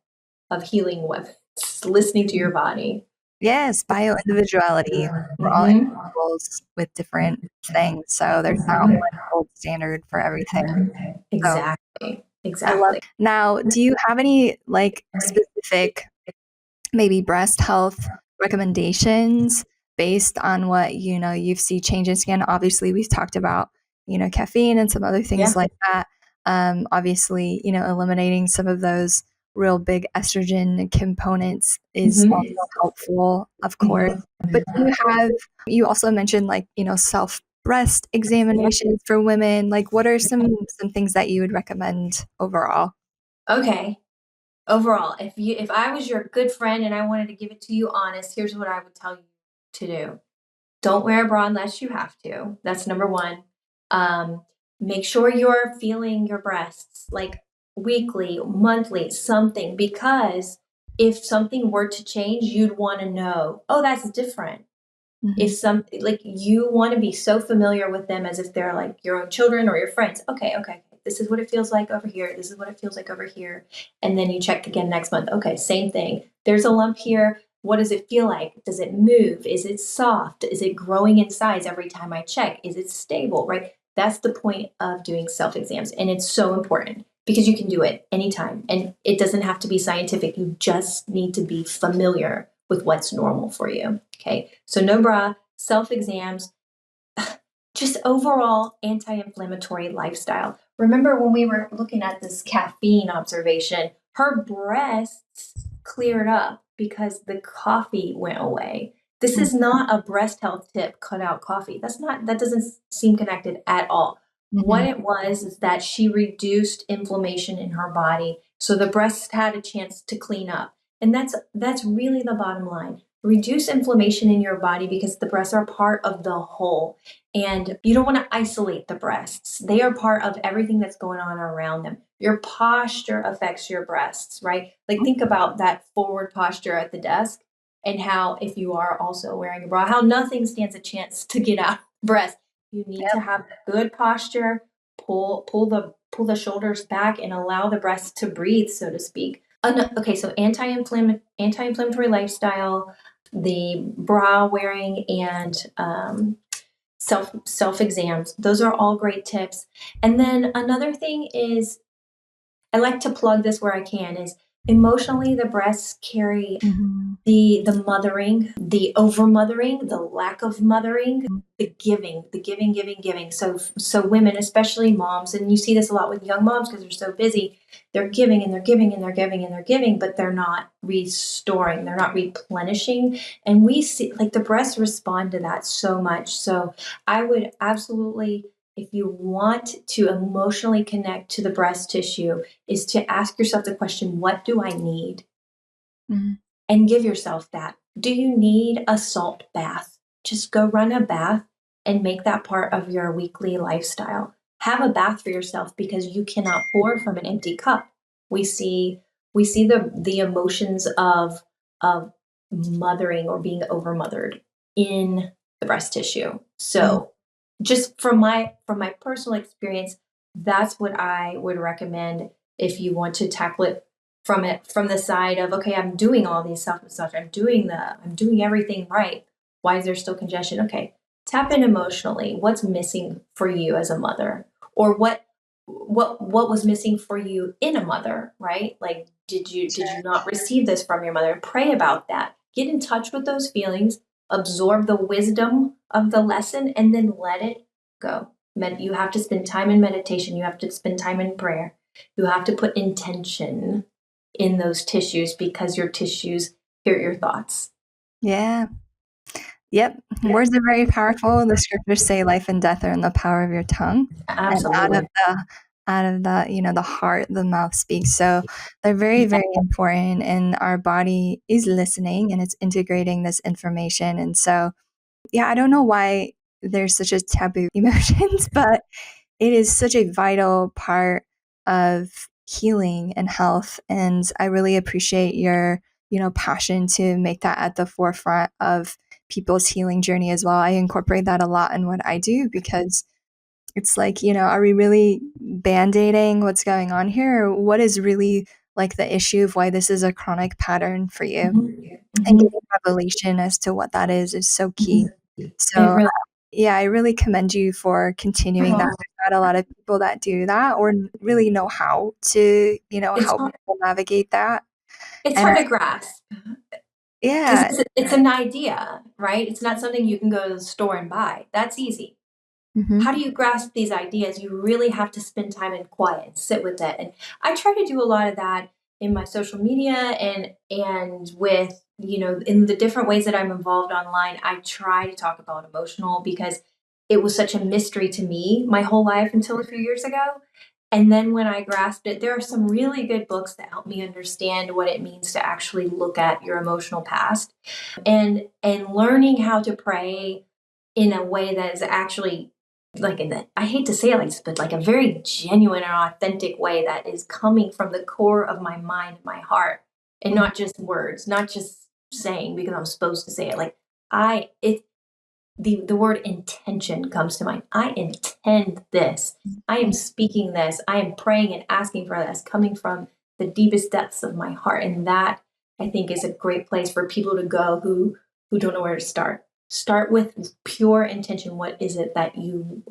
of healing weapons, listening to your body. Yes, bio-individuality. We're all individuals with different things. So there's not one gold standard for everything. Exactly. I love it. Now, do you have any like specific maybe breast health recommendations based on what you've seen change in skin? Obviously, we've talked about caffeine and some other things like that. Obviously, eliminating some of those real big estrogen components is also helpful, of course. But you also mentioned like self breast examinations for women. Like, what are some things that you would recommend overall? Okay. Overall, if I was your good friend and I wanted to give it to you honest, here's what I would tell you to do. Don't wear a bra unless you have to. That's number one. Make sure you're feeling your breasts like weekly, monthly, something, because if something were to change, you'd want to know, oh, that's different. If something, like, you want to be so familiar with them as if they're like your own children or your friends. Okay, this is what it feels like over here. This is what it feels like over here. And then you check again next month. Okay, same thing. There's a lump here. What does it feel like? Does it move? Is it soft? Is it growing in size every time I check? Is it stable? Right? That's the point of doing self exams. And it's so important because you can do it anytime. And it doesn't have to be scientific. You just need to be familiar with what's normal for you. Okay. So no bra, self exams, just overall anti inflammatory lifestyle. Remember when we were looking at this caffeine observation, her breasts cleared up because the coffee went away. This is not a breast health tip, cut out coffee. That doesn't seem connected at all. What it was is that she reduced inflammation in her body. So the breasts had a chance to clean up. And that's really the bottom line. Reduce inflammation in your body because the breasts are part of the whole. And you don't want to isolate the breasts. They are part of everything that's going on around them. Your posture affects your breasts, right? Like, think about that forward posture at the desk and how, if you are also wearing a bra, how nothing stands a chance to get out of the breast. You need to have good posture, pull the shoulders back and allow the breasts to breathe, so to speak. Okay, so anti-inflammatory lifestyle, the bra wearing, and self exams. Those are all great tips. And then another thing is, I like to plug this where I can, is emotionally the breasts carry the mothering, the over mothering, the lack of mothering, the giving. So women, especially moms, and you see this a lot with young moms because they're so busy, they're giving and they're giving and they're giving and they're giving, but they're not restoring, they're not replenishing. And we see, like, the breasts respond to that so much. So I would absolutely, if you want to emotionally connect to the breast tissue, is to ask yourself the question, what do I need? And give yourself that. Do you need a salt bath? Just go run a bath and make that part of your weekly lifestyle. Have a bath for yourself because you cannot pour from an empty cup. We see the emotions of mothering or being overmothered in the breast tissue. So just from my personal experience, that's what I would recommend if you want to tackle it from the side of, okay, I'm doing all these self-massage, I'm doing everything right. Why is there still congestion? Okay, tap in emotionally. What's missing for you as a mother? Or what was missing for you in a mother, right? Like, did you not receive this from your mother? Pray about that. Get in touch with those feelings, absorb the wisdom of the lesson, and then let it go. You have to spend time in meditation. You have to spend time in prayer. You have to put intention in those tissues because your tissues hear your thoughts. Yeah. Yep. Words are very powerful. The scriptures say life and death are in the power of your tongue. Absolutely. And out of the, the heart, the mouth speaks. So they're very, very important, and our body is listening and it's integrating this information. And so, yeah, I don't know why there's such a taboo emotions, but it is such a vital part of healing and health. And I really appreciate your, passion to make that at the forefront of people's healing journey as well. I incorporate that a lot in what I do because it's like, are we really band-aiding what's going on here? Or what is really like the issue of why this is a chronic pattern for you? And getting revelation as to what that is so key. So yeah, I really commend you for continuing that. There's not a lot of people that do that or really know how to, help people navigate that. It's hard to grasp. Yeah. Because it's an idea, right? It's not something you can go to the store and buy. That's easy. How do you grasp these ideas? You really have to spend time in quiet and sit with it. And I try to do a lot of that in my social media and with, in the different ways that I'm involved online. I try to talk about emotional because it was such a mystery to me my whole life until a few years ago. And then when I grasped it, there are some really good books that help me understand what it means to actually look at your emotional past and learning how to pray in a way that is actually like I hate to say it like this, but like a very genuine and authentic way that is coming from the core of my mind, my heart, and Mhm. not just words, not just saying because I'm supposed to say it. Like it the word intention comes to mind. I intend this. I am speaking this. I am praying and asking for this coming from the deepest depths of my heart. And that I think is a great place for people to go who don't know where to start. Start with pure intention. What is it that you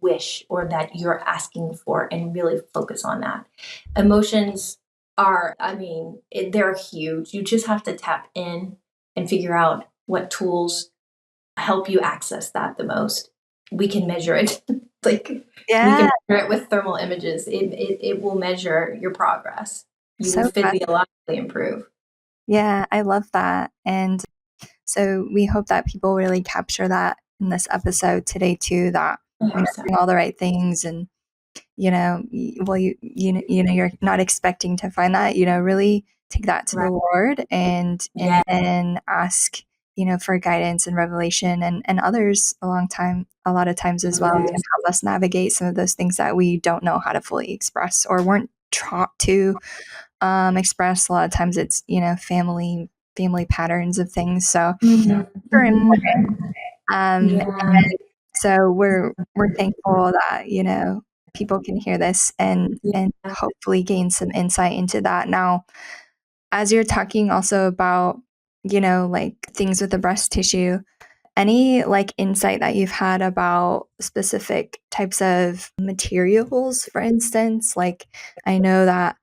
wish or that you're asking for, and really focus on that. Emotions are, I mean, they're huge. You just have to tap in and figure out what tools help you access that the most. We can measure it. Like we Yeah, can measure it with thermal images. It will measure your progress. You will so fascinating. physiologically improve. Yeah, I love that. And so we hope that people really capture that in this episode today too, that you're 100%. doing all the right things and well, you're not expecting to find that, really take that to the Right. Lord and Yeah. then ask, for guidance and revelation and others a lot of times as well to Yes. help us navigate some of those things that we don't know how to fully express or weren't taught to express. A lot of times it's, family patterns of things. So super important. Mm-hmm. Um, Yeah. so we're thankful that people can hear this and Yeah. hopefully gain some insight into that. Now, as you're talking also about like things with the breast tissue, any like insight that you've had about specific types of materials, for instance? Like I know that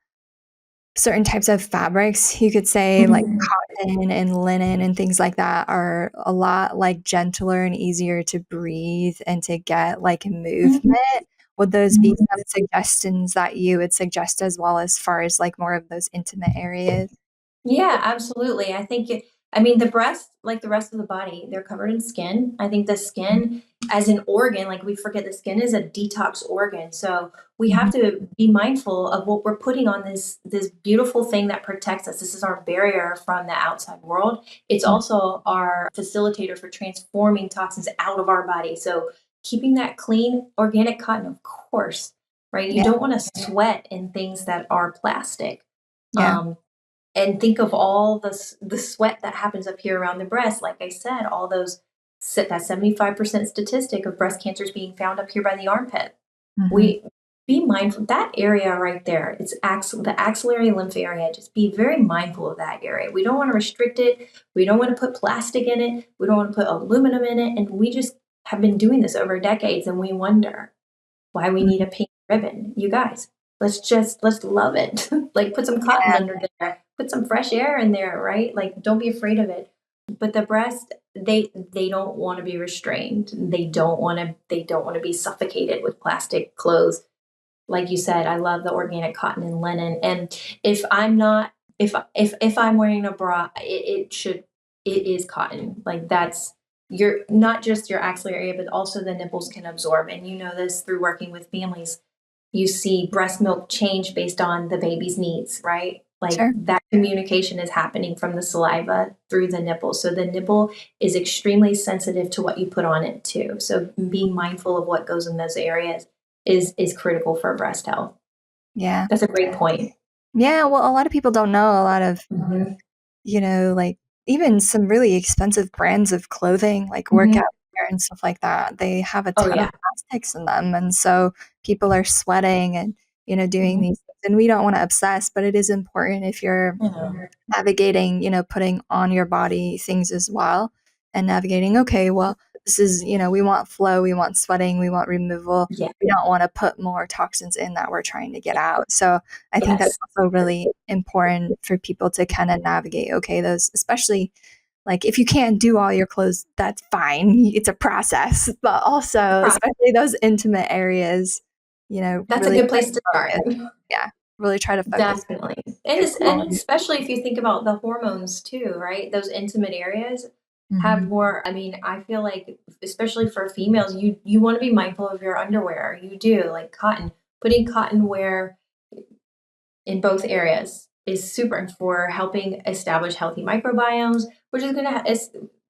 certain types of fabrics, you could say like Mhm. cotton and linen and things like that are a lot like gentler and easier to breathe and to get like movement. Would those be some suggestions that you would suggest as far as like more of those intimate areas? Yeah, absolutely. I mean, the breast, like the rest of the body, they're covered in skin. I think the skin as an organ, like we forget the skin is a detox organ. So we have Mhm. to be mindful of what we're putting on this beautiful thing that protects us. This is our barrier from the outside world. It's also our facilitator for transforming toxins out of our body. So keeping that clean, organic cotton, of course, right? You Yeah, don't want to sweat in things that are plastic. yeah. Um, and think of all the sweat that happens up here around the breast. Like I said, all those that 75% statistic of breast cancers being found up here by the armpit. Mhm. We be mindful that area right there. It's the axillary lymph area. Just be very mindful of that area. We don't want to restrict it. We don't want to put plastic in it. We don't want to put aluminum in it. And we just have been doing this over decades, and we wonder why we need a pink ribbon. You guys, let's love it. Like put some cotton Yeah, under there, put some fresh air in there, right? Like don't be afraid of it. But the breast, they don't want to be restrained. They don't want to be suffocated with plastic clothes. Like you said, I love the organic cotton and linen. And if I'm not if I'm wearing a bra, it is cotton. Like that's your not just your axillary area, but also the nipples can absorb. And you know this through working with families. You see breast milk change based on the baby's needs, right? Like sure. that communication is happening from the saliva through the nipple. So the nipple is extremely sensitive to what you put on it too. So being mindful of what goes in those areas is critical for breast health. Yeah. That's a great point. Yeah, well, a lot of people don't know a lot of Mhm. like even some really expensive brands of clothing, like Mhm. workout wear and stuff like that, they have a Oh ton of yeah. plastics in them. And so people are sweating and, doing Mhm. these things. And we don't want to obsess, but it is important if you're I know. navigating, putting on your body things as well and navigating, okay, well, this is, we want flow, we want sweating, we want removal. Yeah. We don't want to put more toxins in that we're trying to get out. So I think that's Yes. also really important for people to kind of navigate, okay, those, especially like if you can't do all your clothes, that's fine. It's a process. But also, especially those intimate areas, That's a really good try place to to start. focus. Yeah, really try to focus. Definitely. Good And quality. especially if you think about the hormones too, right? Those intimate areas have Mhm. more, I mean, I feel like especially for females, you want to be mindful of your underwear. You do, like cotton. Putting cotton wear in both areas is super important for helping establish healthy microbiomes, which is going to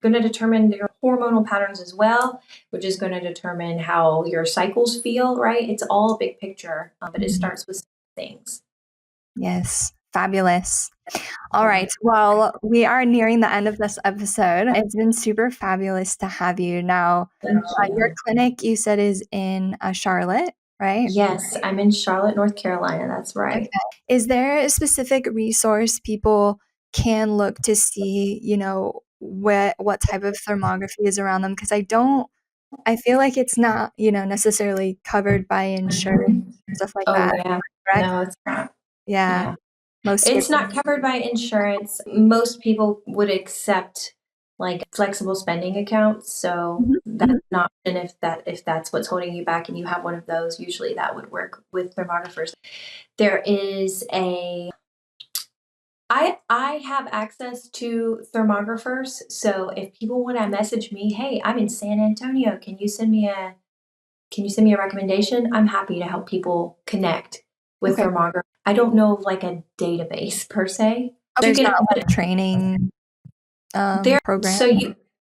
going to determine your hormonal patterns as well, which is going to determine how your cycles feel, right? It's all a big picture, but it starts with things. Yes, fabulous. All right. Well, we are nearing the end of this episode. It's been super fabulous to have you. Now, your clinic, you said, is in Charlotte, right? Yes, I'm in Charlotte, North Carolina. That's right. Okay. Is there a specific resource people can look to see, what type of thermography is around them? Because I feel like it's not, necessarily covered by insurance, stuff like that. Yeah. Correct? No, it's not. Yeah. It's not covered by insurance. Most people would accept like flexible spending accounts. So that's an option if that's what's holding you back and you have one of those. Usually that would work with thermographers. There is I have access to thermographers. So if people want to message me, hey, I'm in San Antonio, can you send me a recommendation? I'm happy to help people connect with thermographers. I don't know of like a database per se. There's not a training program. So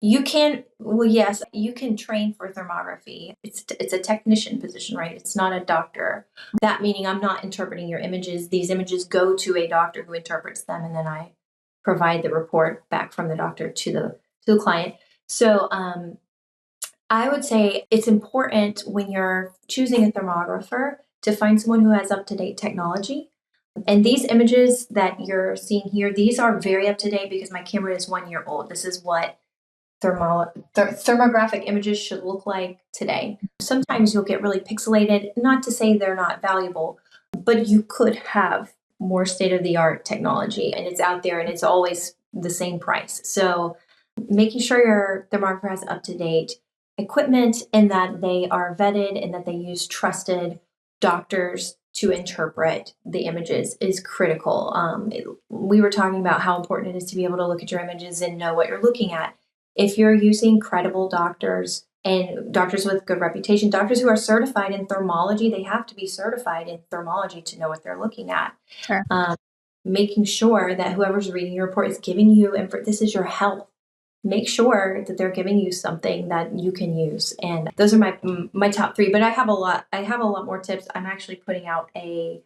you can, well, yes, you can train for thermography. It's a technician position, right? It's not a doctor. That meaning I'm not interpreting your images. These images go to a doctor who interprets them, and then I provide the report back from the doctor to the client. So I would say it's important when you're choosing a thermographer to find someone who has up-to-date technology. And these images that you're seeing here, these are very up to date because my camera is 1 year old. This is what thermographic images should look like today. Sometimes you'll get really pixelated, not to say they're not valuable, but you could have more state-of-the-art technology and it's out there and it's always the same price. So making sure your thermographer has up-to-date equipment and that they are vetted and that they use trusted doctors to interpret the images is critical. We were talking about how important it is to be able to look at your images and know what you're looking at. If you're using credible doctors and doctors with good reputation, doctors who are certified in thermology, they have to be certified in thermology to know what they're looking at. Sure. Making sure that whoever's reading your report is giving you, and this is your health. Make sure that they're giving you something that you can use. And those are my top 3, but I have a lot more tips. I'm actually putting out a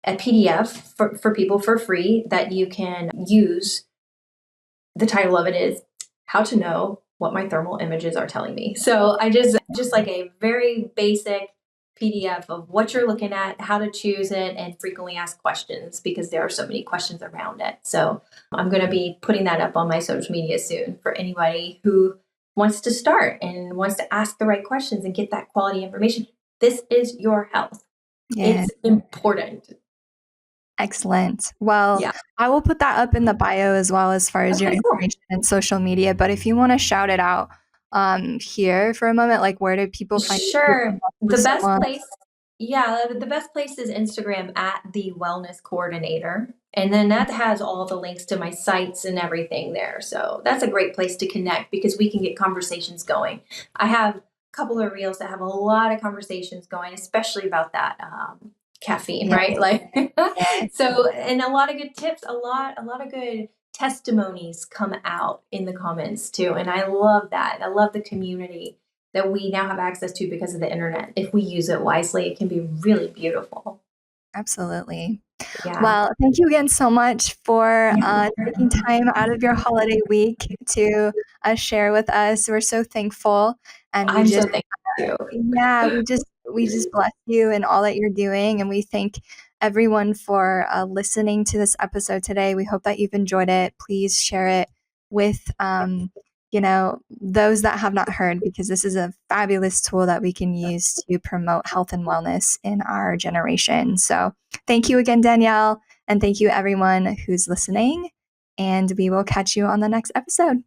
PDF for people for free that you can use. The title of it is How to Know What My Thermal Images Are Telling Me. So I just like a very basic PDF of what you're looking at, how to choose it, and frequently asked questions because there are so many questions around it. So I'm going to be putting that up on my social media soon for anybody who wants to start and wants to ask the right questions and get that quality information. This is your health. Yes. It's important. Excellent. Well, I will put that up in the bio as well as far as your information and social media. But if you want to shout it out here for a moment, like where do people find you? Sure. The best place. Yeah, the best place is Instagram at the Wellness Coordinator. And then that has all the links to my sites and everything there. So that's a great place to connect because we can get conversations going. I have a couple of reels that have a lot of conversations going, especially about that caffeine, right? Like, so, and a lot of good tips, a lot of good testimonies come out in the comments too. And I love that. I love the community that we now have access to because of the internet. If we use it wisely, it can be really beautiful. Absolutely. Yeah. Well, thank you again so much for taking time out of your holiday week to share with us. We're so thankful. And I'm so thankful. Yeah, we just bless you and all that you're doing. And we thank everyone for listening to this episode today. We hope that you've enjoyed it. Please share it with those that have not heard, because this is a fabulous tool that we can use to promote health and wellness in our generation. So thank you again, Danielle, and thank you everyone who's listening, and we will catch you on the next episode.